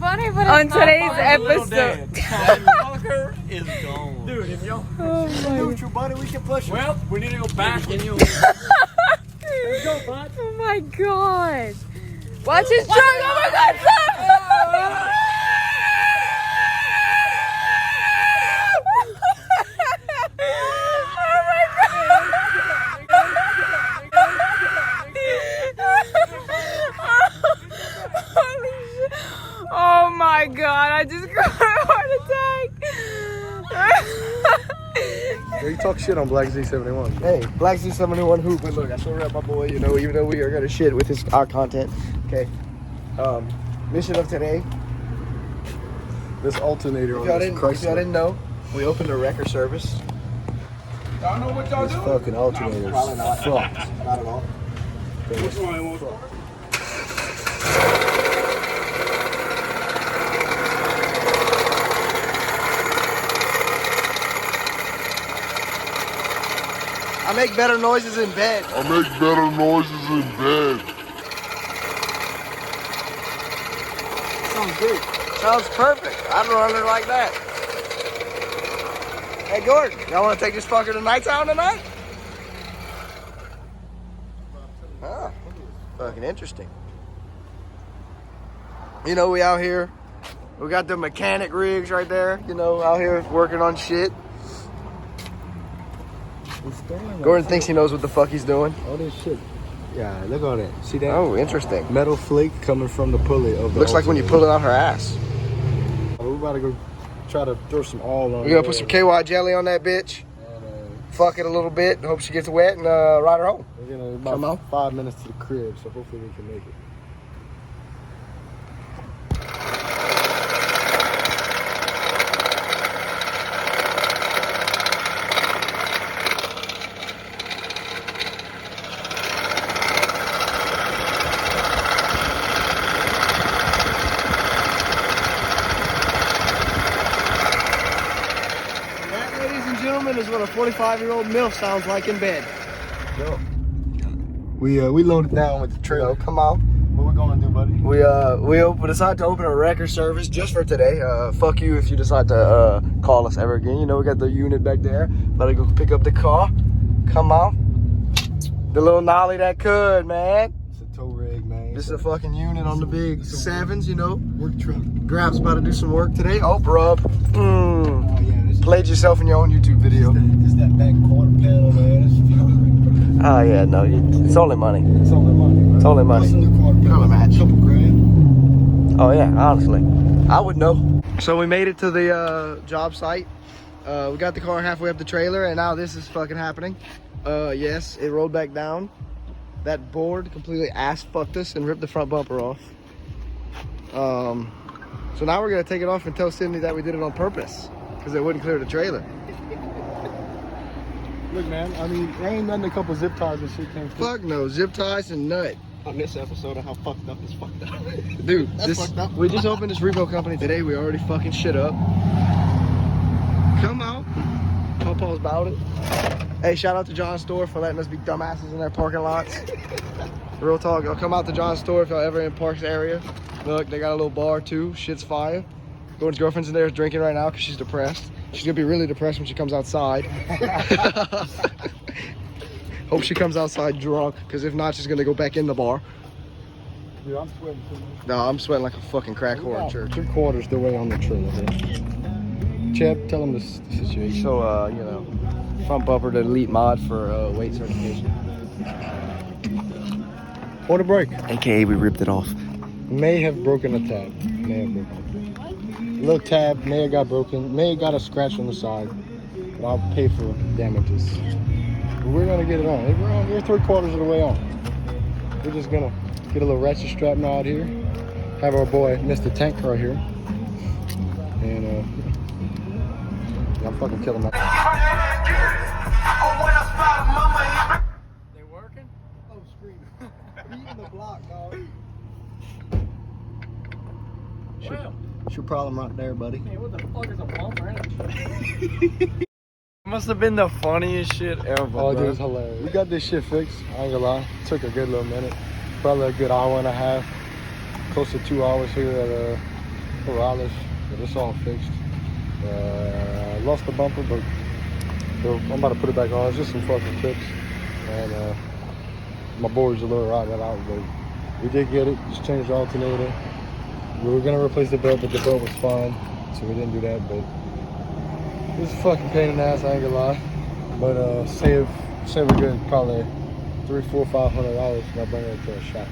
funny, but on it's not today's funny. episode. That fucker is gone. Dude, if y'all Neutral, buddy, we can push it. Well, we need to go back. Let's go, bud. Oh my god. Watch his truck. Oh my god, stop! Oh my god, I just got a heart attack. Yeah, you talk shit on Black Z71. Hey, Black Z71 hoop, but look, I still rep my boy, you know, even though we are gonna shit with our content. Okay. Mission of today. This alternator on this Chrysler. If y'all didn't know, we opened a wrecker service. Y'all know what y'all This doing? fucking alternator is fucked. Not at all. Which one you want? I make better noises in bed. Sounds good. Sounds perfect. I'd run it like that. Hey, Gordon, y'all want to take this fucker to Nighttown tonight? Oh, fucking interesting. You know, we out here. We got the mechanic rigs right there, you know, out here working on shit. Gordon thinks he knows what the fuck he's doing. All this shit. Yeah, look at that. See that? Oh, interesting. Metal flake coming from the pulley of the Looks like when you pull it out her ass. We're about to go try to throw some oil on. We're gonna put some KY jelly on that bitch. Fuck it a little bit. Hope she gets wet and ride her home. We're gonna Come on. about 5 minutes to the crib, so hopefully we can make it. That, ladies and gentlemen, is what a 45-year-old MILF sounds like in bed. Yo. We loaded down with the trailer. Come on. What we gonna do, buddy? We decided to open a wrecker service just for today. Fuck you if you decide to call us ever again. You know, we got the unit back there. About to go pick up the car. Come on. The little nollie that could, man. It's a tow rig, man. This is a fucking unit on the big sevens, you know. Work truck. Grab's about to do some work today. Oh, bruh. Oh yeah, this Played yourself in your own YouTube video. is that back quarter panel, man. Oh, yeah, no. It's only money. It's only money, bro. It's only money. What's in the quarter panel? Color match. Couple grand. Oh, yeah, honestly. I would know. So we made it to the job site. We got the car halfway up the trailer, and now this is fucking happening. Yes, it rolled back down. That board completely ass-fucked us and ripped the front bumper off. So now we're gonna take it off and tell Sydney that we did it on purpose because it wouldn't clear the trailer. Look, man, I mean, there ain't nothing a couple zip ties and shit can't fix. Fuck no, zip ties and nut. On this episode of how fucked up is fucked up. Dude, That's fucked up. we just opened this repo company today. We already fucking shit up. Come out. Paul's about it. Hey, shout out to John's Store for letting us be dumbasses in their parking lots. Real talk, y'all come out to John's Store if y'all ever in Parks area. Look, they got a little bar too. Shit's fire. Gordon's girlfriend's in there drinking right now because she's depressed. She's gonna be really depressed when she comes outside. Hope she comes outside drunk, because if not, she's gonna go back in the bar. Dude, I'm sweating too much. No, I'm sweating like a fucking crack whore in church. 3/4 the way on the trailer, man. Chip, tell him the situation. So, you know, front bumper to elite mod for weight certification. Or the brake. AKA we ripped it off. May have broken a tab. May have broken. Little tab may have got broken. May have got a scratch on the side. But I'll pay for damages. But we're gonna get it on. We're 3/4 of the way on. We're just gonna get a little ratchet strap knot here. Have our boy Mr. Tank Car here. And I'm fucking killing my. They working? Oh, scream. Eating the block, dog. It's your problem right there, buddy. Hey, what the fuck is a bumper? Must have been the funniest shit ever. Oh, dude, it's hilarious. We got this shit fixed. I ain't gonna lie. It took a good little minute. Probably a good hour and a half. Close to 2 hours here at Morales, but it's all fixed. I lost the bumper, but I'm about to put it back on. It's just some fucking clips, and my board's a little rotten out, but we did get it. Just changed the alternator. We were gonna replace the belt, but the belt was fine, so we didn't do that. But it was a fucking pain in the ass, I ain't gonna lie. But save a good probably $300, $400, $500 when I bring it to a shop.